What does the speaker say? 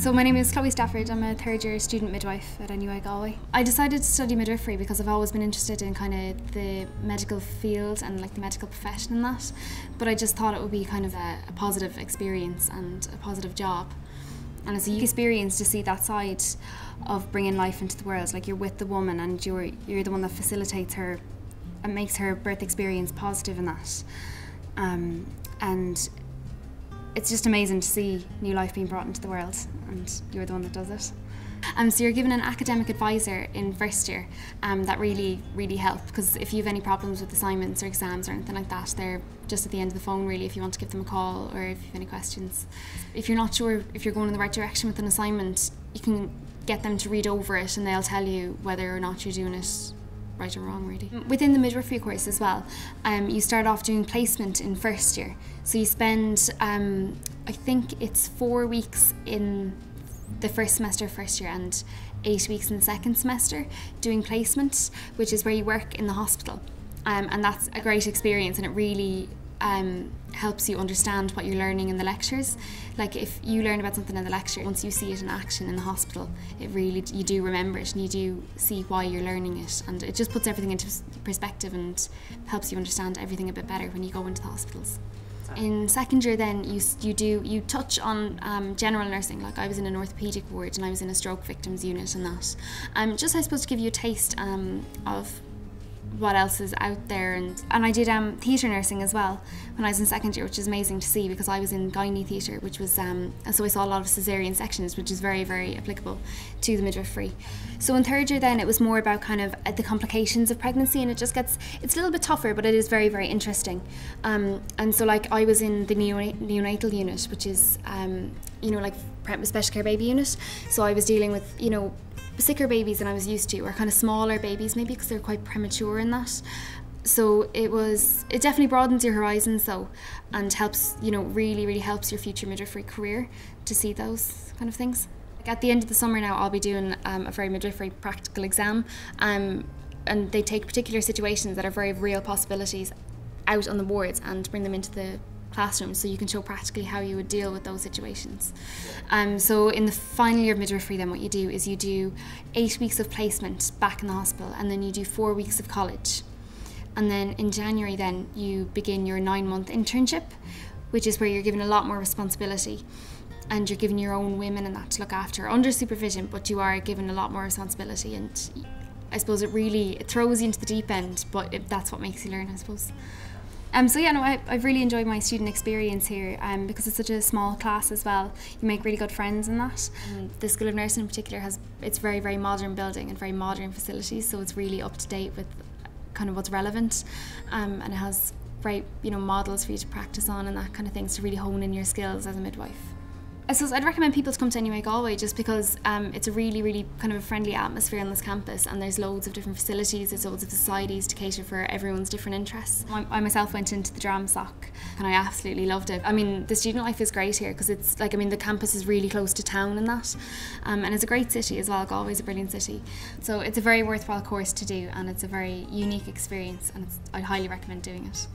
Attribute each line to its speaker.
Speaker 1: So my name is Stafford. I'm a third year student midwife at NUI Galway. I decided to study midwifery because I've always been interested in kind of the medical field and like the medical profession and that, but I just thought it would be kind of a positive experience and a positive job. And it's a unique experience to see that side of bringing life into the world. Like, you're with the woman and you're the one that facilitates her and makes her birth experience positive in that. And it's just amazing to see new life being brought into the world, and you're the one that does it. So you're given an academic advisor in first year that really help, because if you have any problems with assignments or exams or anything like that, they're just at the end of the phone really if you want to give them a call or if you have any questions. If you're not sure if you're going in the right direction with an assignment, you can get them to read over it and they'll tell you whether or not you're doing it right or wrong, really. Within the midwifery course as well, you start off doing placement in first year. So you spend, I think it's 4 weeks in the first semester of first year and 8 weeks in the second semester doing placement, which is where you work in the hospital. And that's a great experience, and it really helps you understand what you're learning in the lectures. Like, if you learn about something in the lecture, once you see it in action in the hospital, you do remember it and you do see why you're learning it, and it just puts everything into perspective and helps you understand everything a bit better when you go into the hospitals. In second year then you touch on general nursing. Like, I was in an orthopaedic ward and I was in a stroke victims unit and that. Just, I suppose, to give you a taste of what else is out there, and I did theatre nursing as well when I was in second year, which is amazing to see because I was in gynae theatre, which was so I saw a lot of caesarean sections, which is very applicable to the midwifery. So in third year then it was more about kind of the complications of pregnancy, and it's a little bit tougher, but it is very interesting. And so, like, I was in the neonatal unit, which is like special care baby unit, so I was dealing with sicker babies than I was used to, or kind of smaller babies maybe because they're quite premature in that. So it definitely broadens your horizons though, and helps, really helps your future midwifery career to see those kind of things. Like, at the end of the summer now I'll be doing a very midwifery practical exam, and they take particular situations that are very real possibilities out on the wards and bring them into the classroom, so you can show practically how you would deal with those situations. So in the final year of midwifery then what you do is you do 8 weeks of placement back in the hospital, and then you do 4 weeks of college. And then in January then you begin your 9-month internship, which is where you're given a lot more responsibility, and you're given your own women and that to look after under supervision, but you are given a lot more responsibility, and I suppose it throws you into the deep end, but that's what makes you learn, I suppose. So yeah, no, I've really enjoyed my student experience here because it's such a small class as well. You make really good friends in that. The School of Nursing in particular it's very modern building and very modern facilities, so it's really up to date with kind of what's relevant, and it has great models for you to practice on and that kind of things to really hone in your skills as a midwife. I suppose I'd recommend people to come to NUI Galway just because it's a really kind of a friendly atmosphere on this campus, and there's loads of different facilities, there's loads of societies to cater for everyone's different interests. I myself went into the drama soc and I absolutely loved it. I mean, the student life is great here because it's like, the campus is really close to town and that, and it's a great city as well. Galway's a brilliant city. So it's a very worthwhile course to do, and it's a very unique experience, and I highly recommend doing it.